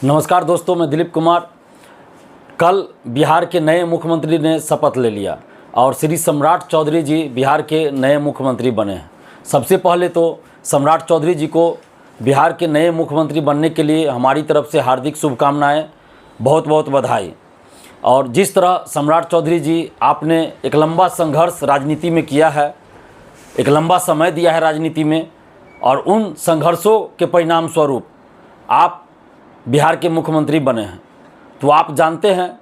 नमस्कार दोस्तों, मैं दिलीप कुमार। कल बिहार के नए मुख्यमंत्री ने शपथ ले लिया और श्री सम्राट चौधरी जी बिहार के नए मुख्यमंत्री बने हैं। सबसे पहले तो सम्राट चौधरी जी को बिहार के नए मुख्यमंत्री बनने के लिए हमारी तरफ से हार्दिक शुभकामनाएं, बहुत बहुत बधाई। और जिस तरह सम्राट चौधरी जी आपने एक लंबा संघर्ष राजनीति में किया है, एक लंबा समय दिया है राजनीति में, और उन संघर्षों के परिणाम स्वरूप आप बिहार के मुख्यमंत्री बने हैं, तो आप जानते हैं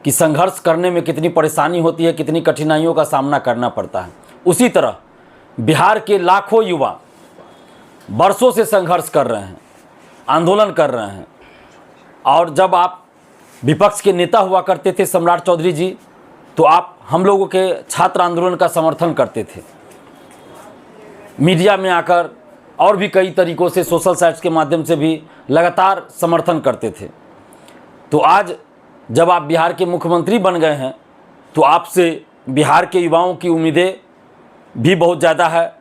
कि संघर्ष करने में कितनी परेशानी होती है, कितनी कठिनाइयों का सामना करना पड़ता है। उसी तरह बिहार के लाखों युवा बरसों से संघर्ष कर रहे हैं, आंदोलन कर रहे हैं। और जब आप विपक्ष के नेता हुआ करते थे सम्राट चौधरी जी, तो आप हम लोगों के छात्र आंदोलन का समर्थन करते थे, मीडिया में आकर और भी कई तरीक़ों से, सोशल साइट्स के माध्यम से भी लगातार समर्थन करते थे। तो आज जब आप बिहार के मुख्यमंत्री बन गए हैं, तो आपसे बिहार के युवाओं की उम्मीदें भी बहुत ज़्यादा है,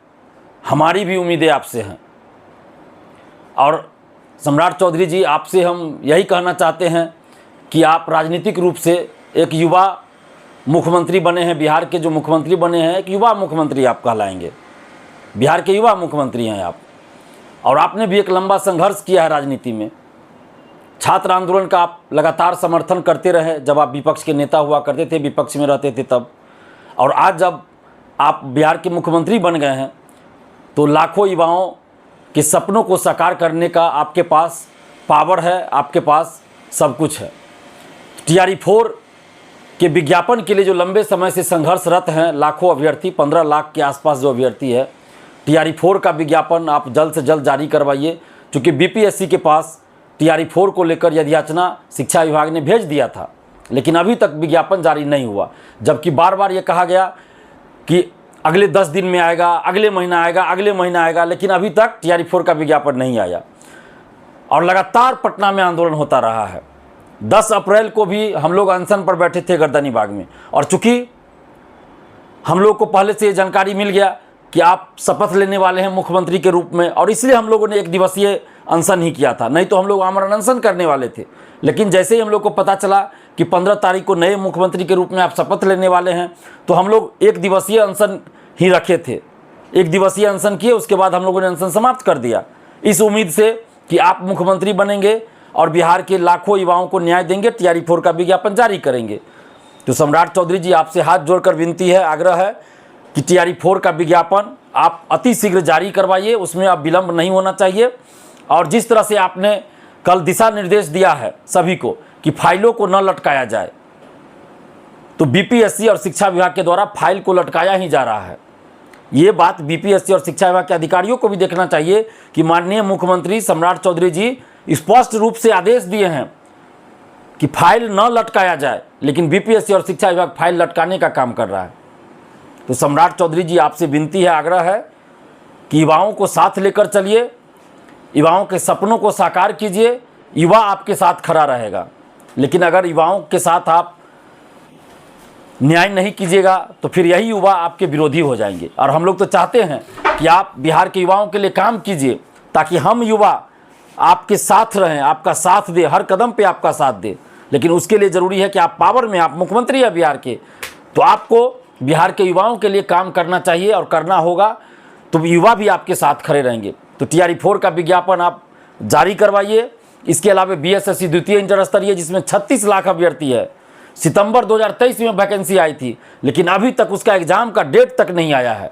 हमारी भी उम्मीदें आपसे हैं। और सम्राट चौधरी जी, आपसे हम यही कहना चाहते हैं कि आप राजनीतिक रूप से एक युवा मुख्यमंत्री बने हैं। बिहार के जो मुख्यमंत्री बने हैं, एक युवा मुख्यमंत्री आप कहलाएंगे। बिहार के युवा मुख्यमंत्री हैं आप, और आपने भी एक लंबा संघर्ष किया है राजनीति में। छात्र आंदोलन का आप लगातार समर्थन करते रहे जब आप विपक्ष के नेता हुआ करते थे, विपक्ष में रहते थे तब। और आज जब आप बिहार के मुख्यमंत्री बन गए हैं, तो लाखों युवाओं के सपनों को साकार करने का आपके पास पावर है, आपके पास सब कुछ है। TRE-4 के विज्ञापन के लिए जो लंबे समय से संघर्षरत हैं लाखों अभ्यर्थी, 15 लाख के आसपास जो अभ्यर्थी है, TRE-4 का विज्ञापन आप जल्द से जल्द जारी करवाइए। क्योंकि BPSC के पास TRE-4 को लेकर याचिका शिक्षा विभाग ने भेज दिया था, लेकिन अभी तक विज्ञापन जारी नहीं हुआ। जबकि बार बार ये कहा गया कि अगले 10 दिन में आएगा, अगले महीना आएगा, अगले महीना आएगा, लेकिन अभी तक TRE-4 का विज्ञापन नहीं आया। और लगातार पटना में आंदोलन होता रहा है। 10 अप्रैल को भी हम लोग अनशन पर बैठे थे गर्दनी बाग में, और चूँकि हम लोग को पहले से ये जानकारी मिल गया कि आप शपथ लेने वाले हैं मुख्यमंत्री के रूप में, और इसलिए हम लोगों ने एक दिवसीय अनशन ही किया था, नहीं तो हम लोग आमरण अनशन करने वाले थे। लेकिन जैसे ही हम लोग को पता चला कि 15 तारीख को नए मुख्यमंत्री के रूप में आप शपथ लेने वाले हैं, तो हम लोग एक दिवसीय अनशन ही रखे थे। एक दिवसीय अनशन किए, उसके बाद हम लोगों ने अनशन समाप्त कर दिया, इस उम्मीद से कि आप मुख्यमंत्री बनेंगे और बिहार के लाखों युवाओं को न्याय देंगे, TRE-4 का विज्ञापन जारी करेंगे। तो सम्राट चौधरी जी, आपसे हाथ जोड़कर विनती है, आग्रह है कि TRE-4 का विज्ञापन आप अति शीघ्र जारी करवाइए, उसमें अब विलंब नहीं होना चाहिए। और जिस तरह से आपने कल दिशा निर्देश दिया है सभी को कि फाइलों को न लटकाया जाए, तो BPSC और शिक्षा विभाग के द्वारा फाइल को लटकाया ही जा रहा है। ये बात BPSC और शिक्षा विभाग के अधिकारियों को भी देखना चाहिए कि माननीय मुख्यमंत्री सम्राट चौधरी जी स्पष्ट रूप से आदेश दिए हैं कि फाइल न लटकाया जाए, लेकिन BPSC और शिक्षा विभाग फाइल लटकाने का काम कर रहा है। तो सम्राट चौधरी जी, आपसे विनती है, आग्रह है कि युवाओं को साथ लेकर चलिए, युवाओं के सपनों को साकार कीजिए। युवा आपके साथ खड़ा रहेगा, लेकिन अगर युवाओं के साथ आप न्याय नहीं कीजिएगा तो फिर यही युवा आपके विरोधी हो जाएंगे। और हम लोग तो चाहते हैं कि आप बिहार के युवाओं के लिए काम कीजिए, ताकि हम युवा आपके साथ रहें, आपका साथ दे, हर कदम पे आपका साथ दे। लेकिन उसके लिए ज़रूरी है कि आप पावर में, आप मुख्यमंत्री हैं बिहार के, तो आपको बिहार के युवाओं के लिए काम करना चाहिए और करना होगा, तो युवा भी आपके साथ खड़े रहेंगे। तो TRE-4 का विज्ञापन आप जारी करवाइए। इसके अलावा BSSC द्वितीय इंटर स्तरीय, जिसमें 36 लाख अभ्यर्थी है, सितंबर 2023 में वैकेंसी आई थी, लेकिन अभी तक उसका एग्ज़ाम का डेट तक नहीं आया है।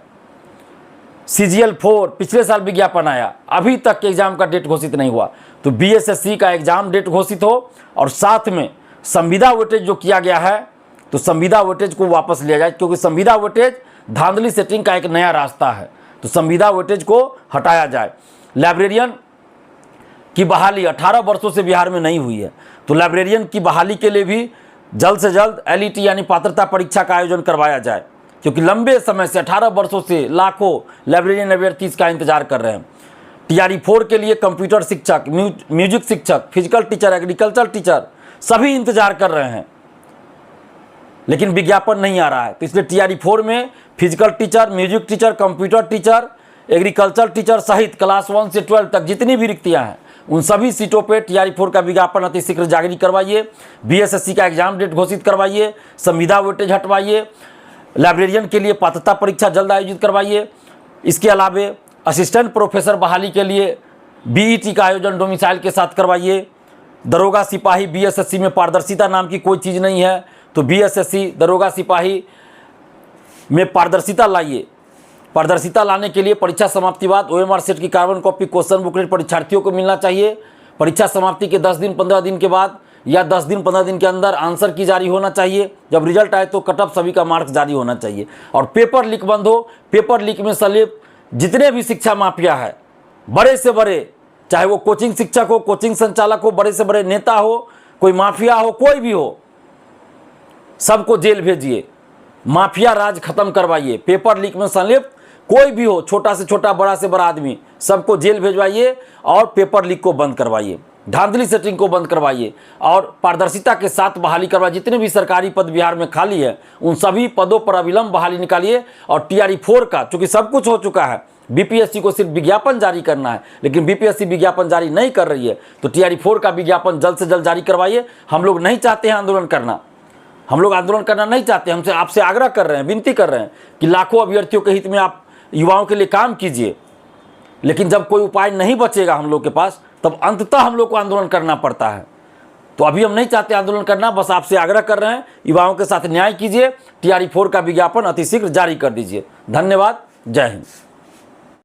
CGL-4 पिछले साल विज्ञापन आया, अभी तक एग्ज़ाम का डेट घोषित नहीं हुआ। तो BSSC का एग्ज़ाम डेट घोषित हो, और साथ में संविदा वेटेज जो किया गया है, तो संविदा वेटेज को वापस लिया जाए, क्योंकि संविदा वेटेज धांधली सेटिंग का एक नया रास्ता है। तो संविदा वेटेज को हटाया जाए। लाइब्रेरियन की बहाली 18 वर्षों से बिहार में नहीं हुई है, तो लाइब्रेरियन की बहाली के लिए भी जल्द से जल्द LET यानी पात्रता परीक्षा का आयोजन करवाया जाए, क्योंकि लंबे समय से 18 वर्षों से लाखों लाइब्रेरियन अभ्यर्थी इसका इंतजार कर रहे हैं। TRE-4 के लिए कंप्यूटर शिक्षक, म्यूजिक शिक्षक, फिजिकल टीचर, एग्रीकल्चर टीचर सभी इंतजार कर रहे हैं, लेकिन विज्ञापन नहीं आ रहा है। तो इसलिए TRE-4 में physical teacher, music teacher, computer teacher, agriculture teacher सहित क्लास 1 से 12 तक जितनी भी रिक्तियां हैं उन सभी सीटों पे TRE-4 का विज्ञापन अतिशीघ्र जारी करवाइए। BSSC का एग्जाम डेट घोषित करवाइए, संविदा वेटेज हटवाइए, लाइब्रेरियन के लिए पात्रता परीक्षा जल्द आयोजित करवाइए। इसके अलावे असिस्टेंट प्रोफेसर बहाली के लिए BET का आयोजन डोमिसाइल के साथ करवाइए। दरोगा सिपाही BSSC में पारदर्शिता नाम की कोई चीज़ नहीं है, तो BSSC दरोगा सिपाही में पारदर्शिता लाइए। पारदर्शिता लाने के लिए परीक्षा समाप्ति बाद OMR सेट की कार्बन कॉपी क्वेश्चन बुकलेट परीक्षार्थियों को मिलना चाहिए। परीक्षा समाप्ति के 10 दिन 15 दिन के बाद या 10 दिन 15 दिन के अंदर आंसर की जारी होना चाहिए। जब रिजल्ट आए तो कट ऑफ सभी का मार्क्स जारी होना चाहिए। और पेपर लीक बंद हो। पेपर लीक में संलिप्त जितने भी शिक्षा माफिया है, बड़े से बड़े, चाहे वो कोचिंग शिक्षक हो, कोचिंग संचालक हो, बड़े से बड़े नेता हो, कोई माफिया हो, कोई भी हो, सबको जेल भेजिए। माफिया राज खत्म करवाइए। पेपर लीक में संलिप्त कोई भी हो, छोटा से छोटा, बड़ा से बड़ा आदमी, सबको जेल भेजवाइए और पेपर लीक को बंद करवाइए, धांधली सेटिंग को बंद करवाइए और पारदर्शिता के साथ बहाली करवाइए। जितने भी सरकारी पद बिहार में खाली है उन सभी पदों पर अविलंब बहाली निकालिए। और TRE-4 का, चूंकि सब कुछ हो चुका है, BPSC को सिर्फ विज्ञापन जारी करना है, लेकिन BPSC विज्ञापन जारी नहीं कर रही है, तो TRE-4 का विज्ञापन जल्द से जल्द जारी करवाइए। हम लोग नहीं चाहते हैं आंदोलन करना, हम लोग आंदोलन करना नहीं चाहते। हमसे आपसे आग्रह कर रहे हैं, विनती कर रहे हैं कि लाखों अभ्यर्थियों के हित में आप युवाओं के लिए काम कीजिए। लेकिन जब कोई उपाय नहीं बचेगा हम लोग के पास, तब अंततः हम लोग को आंदोलन करना पड़ता है। तो अभी हम नहीं चाहते आंदोलन करना, बस आपसे आग्रह कर रहे हैं, युवाओं के साथ न्याय कीजिए। TRE-4 का विज्ञापन अतिशीघ्र जारी कर दीजिए। धन्यवाद। जय हिंद।